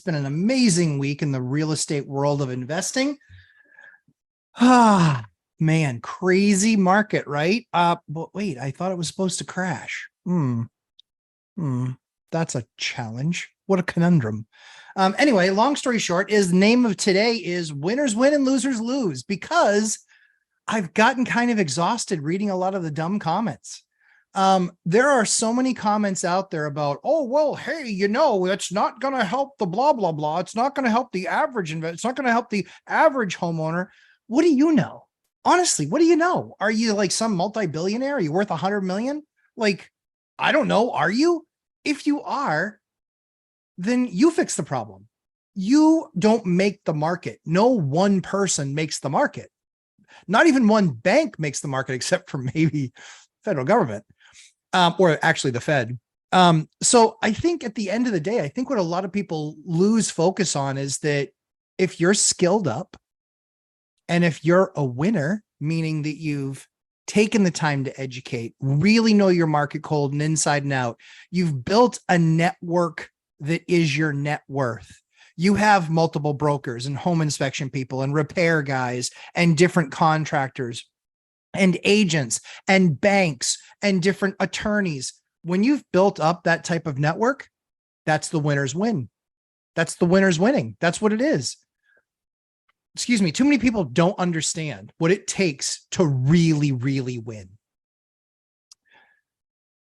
It's been an amazing week in the real estate world of investing. Ah, man, crazy market, right? But wait, I thought it was supposed to crash. Hmm. That's a challenge. What a conundrum. Anyway, long story short, is the name of today is winners win and losers lose, because I've gotten kind of exhausted reading a lot of the dumb comments. There are so many comments out there about, oh, well, hey, that's not going to help the blah, blah, blah. It's not going to help the average investor. It's not going to help the average homeowner. What do you know? Honestly, what do you know? Are you like some multi-billionaire? Are you worth 100 million? Like, I don't know. Are you? If you are, then you fix the problem. You don't make the market. No one person makes the market. Not even one bank makes the market, except for maybe federal government, or actually the Fed. So I think at the end of the day, I think what a lot of people lose focus on is that if you're skilled up and if you're a winner, meaning that you've taken the time to educate, really know your market cold and inside and out, you've built a network that is your net worth. You have multiple brokers and home inspection people and repair guys and different contractors and agents and banks and different attorneys. When you've built up that type of network, that's the winner's win. That's the winner's winning. That's what it is. Excuse me. Too many people don't understand what it takes to really, really win.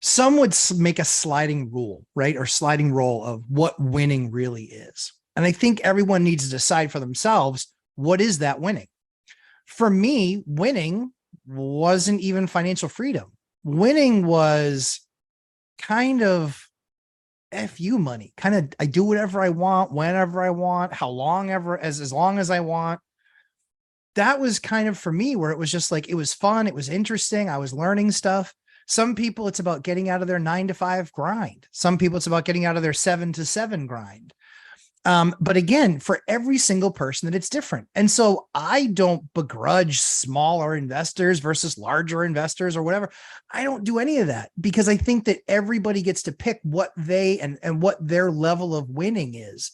Some would make a sliding rule, right? Or sliding rule of what winning really is. And I think everyone needs to decide for themselves, what is that winning? For me, winning wasn't even financial freedom. Winning was kind of FU money. Kind of, I do whatever I want, whenever I want, how long ever, as long as I want. That was kind of for me where it was just like, it was fun. It was interesting. I was learning stuff. Some people, it's about getting out of their 9-to-5 grind. Some people, it's about getting out of their 7-to-7 grind. But again, for every single person that it's different. And so I don't begrudge smaller investors versus larger investors or whatever. I don't do any of that, because I think that everybody gets to pick what they and what their level of winning is.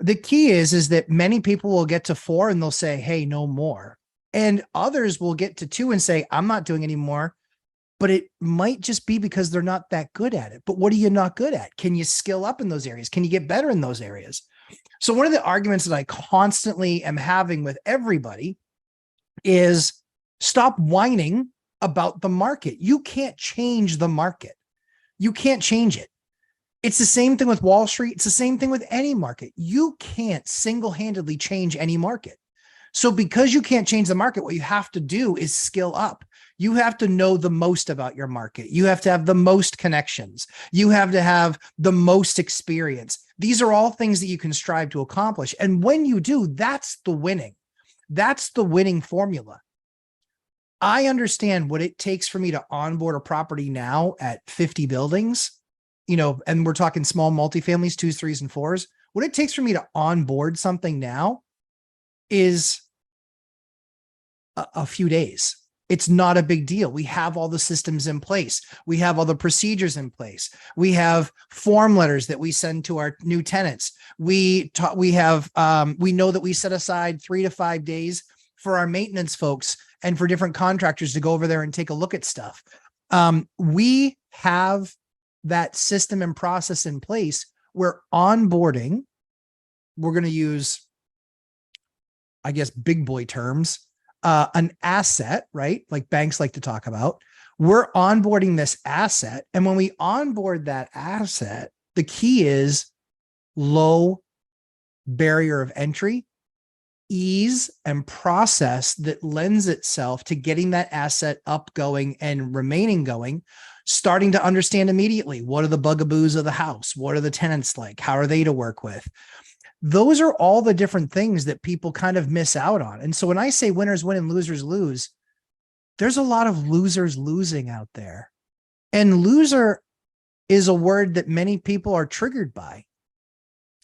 The key is that many people will get to 4 and they'll say, hey, no more. And others will get to 2 and say, I'm not doing any more. But it might just be because they're not that good at it. But what are you not good at? Can you skill up in those areas? Can you get better in those areas? So one of the arguments that I constantly am having with everybody is stop whining about the market. You can't change the market. You can't change it. It's the same thing with Wall Street. It's the same thing with any market. You can't single-handedly change any market. So because you can't change the market, what you have to do is skill up. You have to know the most about your market. You have to have the most connections. You have to have the most experience. These are all things that you can strive to accomplish. And when you do, that's the winning. That's the winning formula. I understand what it takes for me to onboard a property now at 50 buildings, and we're talking small multifamilies, 2s, 3s, and 4s. What it takes for me to onboard something now is a few days. It's not a big deal. We have all the systems in place. We have all the procedures in place. We have form letters that we send to our new tenants. We know that we set aside 3 to 5 days for our maintenance folks and for different contractors to go over there and take a look at stuff. We have that system and process in place where onboarding, we're going to use, I guess, big boy terms, an asset, right? Like banks like to talk about. We're onboarding this asset. And when we onboard that asset, the key is low barrier of entry, ease, and process that lends itself to getting that asset up, going, and remaining going, starting to understand immediately, what are the bugaboos of the house? What are the tenants like? How are they to work with? Those are all the different things that people kind of miss out on. And so when I say winners win and losers lose, there's a lot of losers losing out there. And loser is a word that many people are triggered by.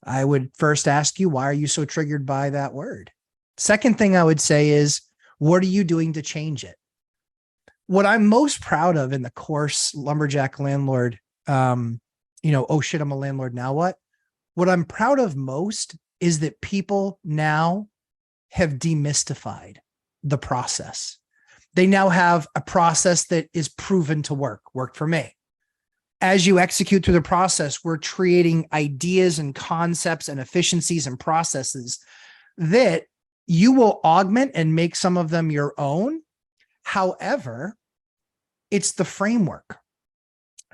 I would first ask you, why are you so triggered by that word? Second thing I would say is, what are you doing to change it? What I'm most proud of in the course Lumberjack Landlord, oh shit, I'm a landlord, now what? What I'm proud of most is that people now have demystified the process. They now have a process that is proven to worked for me. As you execute through the process, we're creating ideas and concepts and efficiencies and processes that you will augment and make some of them your own. However, it's the framework.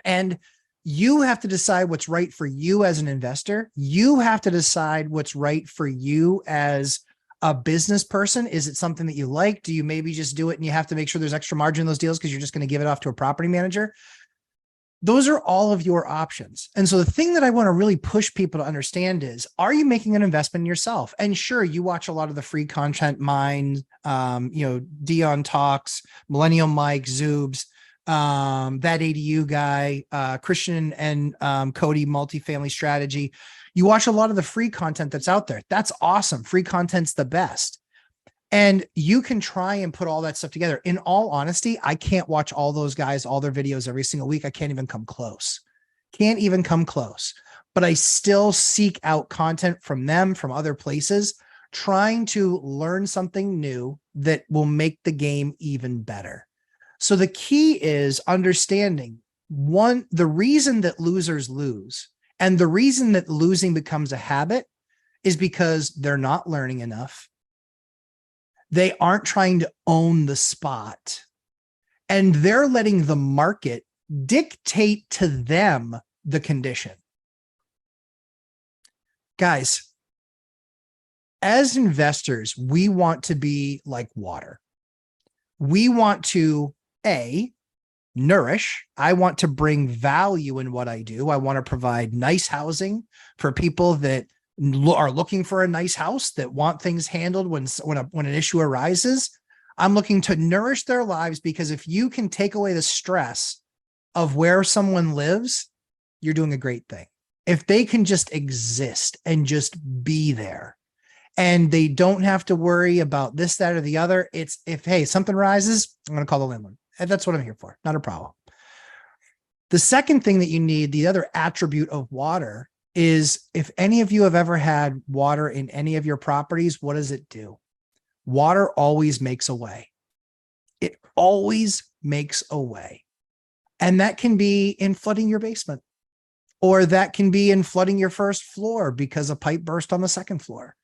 And you have to decide what's right for you as an investor. You have to decide what's right for you as a business person. Is it something that you like? Do you maybe just do it and you have to make sure there's extra margin in those deals because you're just going to give it off to a property manager? Those are all of your options. And so the thing that I want to really push people to understand is, are you making an investment in yourself? And sure, you watch a lot of the free content, mine, Dion Talks, Millennial Mike, Zoobs, that ADU guy, Christian and Cody Multifamily Strategy. You watch a lot of the free content that's out there. That's awesome. Free content's the best. And you can try and put all that stuff together. In all honesty, I can't watch all those guys, all their videos every single week. I can't even come close. Can't even come close. But I still seek out content from them, from other places, trying to learn something new that will make the game even better. So the key is understanding, one, the reason that losers lose and the reason that losing becomes a habit is because they're not learning enough. They aren't trying to own the spot, and they're letting the market dictate to them the condition. Guys, as investors, we want to be like water. We want to, nourish. I want to bring value in what I do. I want to provide nice housing for people that are looking for a nice house, that want things handled when an issue arises. I'm looking to nourish their lives, because if you can take away the stress of where someone lives, you're doing a great thing. If they can just exist and just be there, and they don't have to worry about this, that, or the other. It's if, hey, something rises, I'm going to call the landlord. And that's what I'm here for. Not a problem. The second thing that you need, the other attribute of water, is if any of you have ever had water in any of your properties, what does it do? Water always makes a way. It always makes a way. And that can be in flooding your basement, or that can be in flooding your first floor because a pipe burst on the second floor.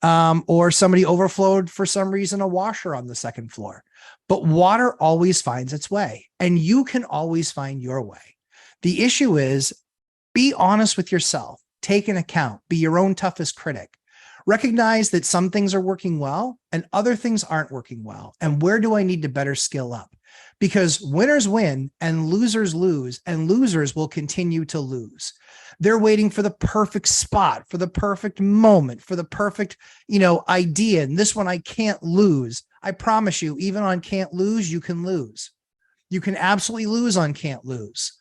Or somebody overflowed for some reason a washer on the second floor. But water always finds its way, and you can always find your way. The issue is, be honest with yourself, take an account, be your own toughest critic. Recognize that some things are working well and other things aren't working well. And where do I need to better skill up? Because winners win and losers lose, and losers will continue to lose. They're waiting for the perfect spot, for the perfect moment, for the perfect, idea. And this one I can't lose. I promise you, even on can't lose, you can lose. You can absolutely lose on can't lose.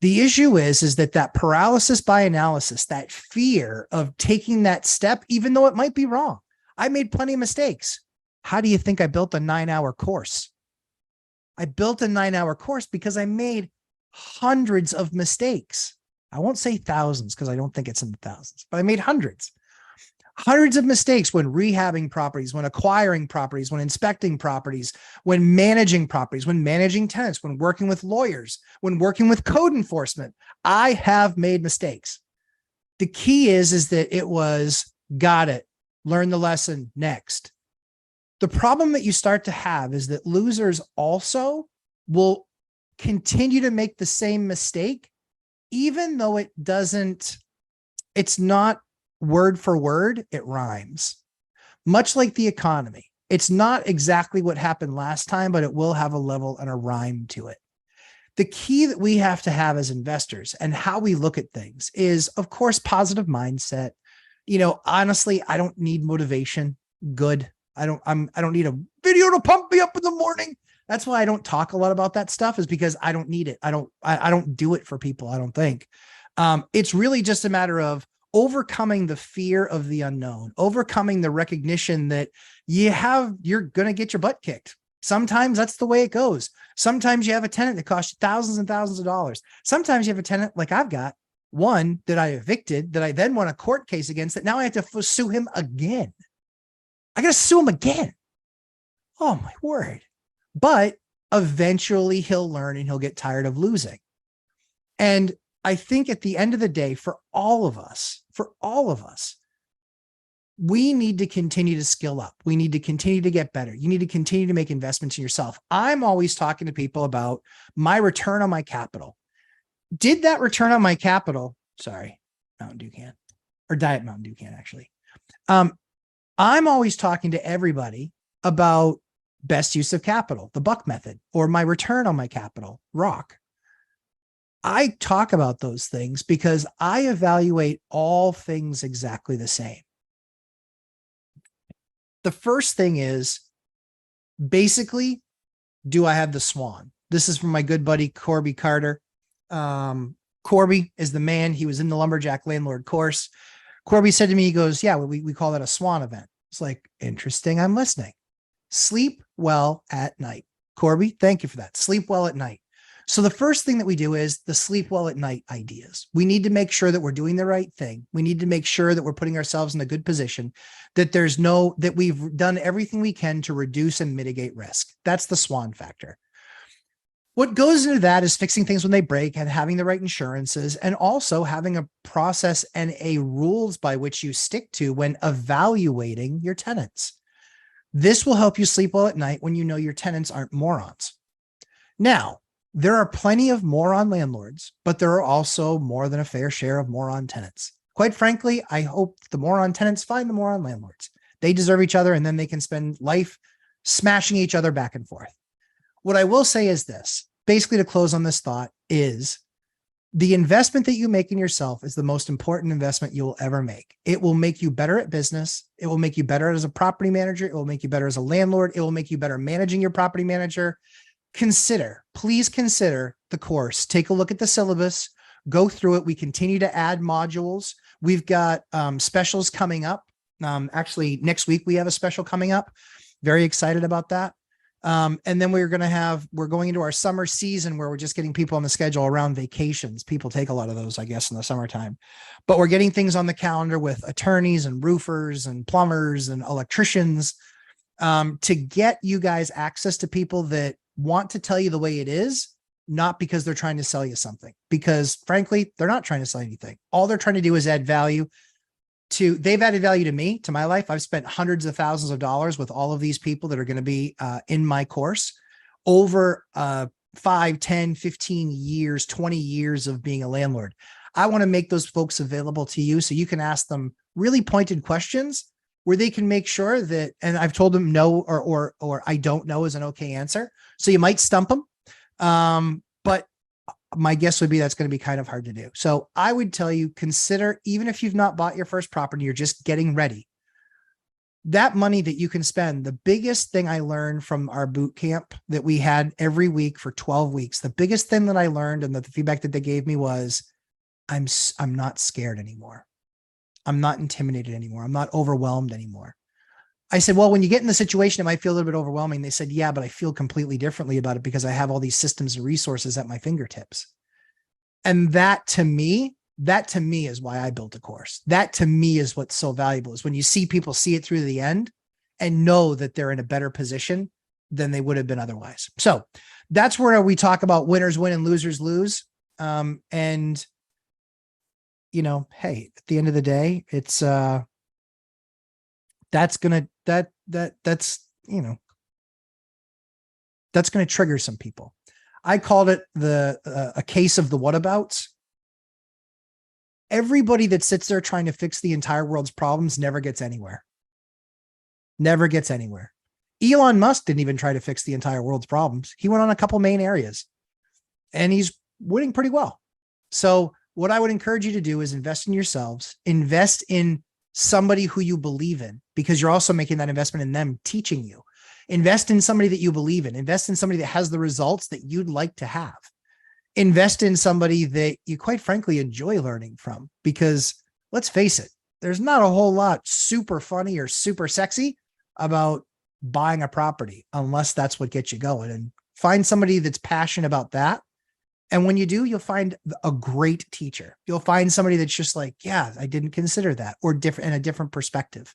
The issue is that paralysis by analysis, that fear of taking that step, even though it might be wrong. I made plenty of mistakes. How do you think I built a 9-hour course? I built a 9-hour course because I made hundreds of mistakes. I won't say thousands because I don't think it's in the thousands, but I made hundreds of mistakes when rehabbing properties, when acquiring properties, when inspecting properties, when managing properties, when managing tenants, when working with lawyers, when working with code enforcement. I have made mistakes. The key is that it was, got it, learn the lesson, next. The problem that you start to have is that losers also will continue to make the same mistake, even though it's not word for word, it rhymes. Much like the economy. It's not exactly what happened last time, but it will have a level and a rhyme to it. The key that we have to have as investors and how we look at things is, of course, positive mindset. Honestly, I don't need motivation. Good. I don't need a video to pump me up in the morning. That's why I don't talk a lot about that stuff, is because I don't need it. I don't do it for people. I don't think. It's really just a matter of overcoming the fear of the unknown, overcoming the recognition that you're going to get your butt kicked. Sometimes that's the way it goes. Sometimes you have a tenant that costs you thousands and thousands of dollars. Sometimes you have a tenant like I've got One that I evicted, that I then won a court case against, that now I have to sue him again. I got to sue him again. Oh my word. But eventually he'll learn and he'll get tired of losing. And I think at the end of the day, for all of us, we need to continue to skill up. We need to continue to get better. You need to continue to make investments in yourself. I'm always talking to people about my return on my capital. Did that return on my capital, sorry, Mountain Dew can, or Diet Mountain Dew can actually. I'm always talking to everybody about best use of capital, the buck method, or my return on my capital, ROC. I talk about those things because I evaluate all things exactly the same. The first thing is basically, do I have the swan? This is from my good buddy, Corby Carter. Corby is the man. He was in the Lumberjack Landlord course. Corby said to me, he goes, yeah, we call that a swan event. It's like, interesting. I'm listening. Sleep well at night. Corby, thank you for that. Sleep well at night. So the first thing that we do is the sleep well at night ideas. We need to make sure that we're doing the right thing. We need to make sure that we're putting ourselves in a good position, that that we've done everything we can to reduce and mitigate risk. That's the swan factor. What goes into that is fixing things when they break and having the right insurances, and also having a process and a rules by which you stick to when evaluating your tenants. This will help you sleep well at night when you know your tenants aren't morons. Now, there are plenty of moron landlords, but there are also more than a fair share of moron tenants. Quite frankly, I hope the moron tenants find the moron landlords. They deserve each other, and then they can spend life smashing each other back and forth. What I will say is this, basically to close on this thought, is the investment that you make in yourself is the most important investment you will ever make. It will make you better at business. It will make you better as a property manager. It will make you better as a landlord. It will make you better managing your property manager. Please consider the course. Take a look at the syllabus, go through it. We continue to add modules. We've got specials coming up. Actually, next week we have a special coming up. Very excited about that. And then we're going into our summer season where we're just getting people on the schedule around vacations. People take a lot of those, I guess, in the summertime, but we're getting things on the calendar with attorneys and roofers and plumbers and electricians, to get you guys access to people that want to tell you the way it is, not because they're trying to sell you something, because frankly, they're not trying to sell anything. All they're trying to do is add value they've added value to me, to my life. I've spent hundreds of thousands of dollars with all of these people that are going to be in my course over 5, 10, 15 years, 20 years of being a landlord. I want to make those folks available to you so you can ask them really pointed questions where they can make sure that, and I've told them no or I don't know is an okay answer. So you might stump them. But my guess would be that's going to be kind of hard to do. So I would tell you, consider, even if you've not bought your first property, you're just getting ready, that money that you can spend. The biggest thing I learned from our boot camp that we had every week for 12 weeks, the biggest thing that I learned and the feedback that they gave me was, I'm not scared anymore. I'm not intimidated anymore. I'm not overwhelmed anymore. I said, well, when you get in the situation, it might feel a little bit overwhelming. They said, yeah, but I feel completely differently about it because I have all these systems and resources at my fingertips. And that to me is why I built a course. That to me is what's so valuable, is when you see people see it through the end and know that they're in a better position than they would have been otherwise. So that's where we talk about winners win and losers lose. And you know, hey, at the end of the day, it's, that's going to trigger some people. I called it a case of the whatabouts. Everybody that sits there trying to fix the entire world's problems never gets anywhere. Never gets anywhere. Elon Musk didn't even try to fix the entire world's problems. He went on a couple main areas and he's winning pretty well. So what I would encourage you to do is invest in yourselves, invest in somebody who you believe in, because you're also making that investment in them teaching you. Invest in somebody that you believe in. Invest in somebody that has the results that you'd like to have. Invest in somebody that you quite frankly enjoy learning from, because let's face it, there's not a whole lot super funny or super sexy about buying a property unless that's what gets you going. And find somebody that's passionate about that And when you do, you'll find a great teacher. You'll find somebody that's just like, yeah, I didn't consider that, or different, and a different perspective.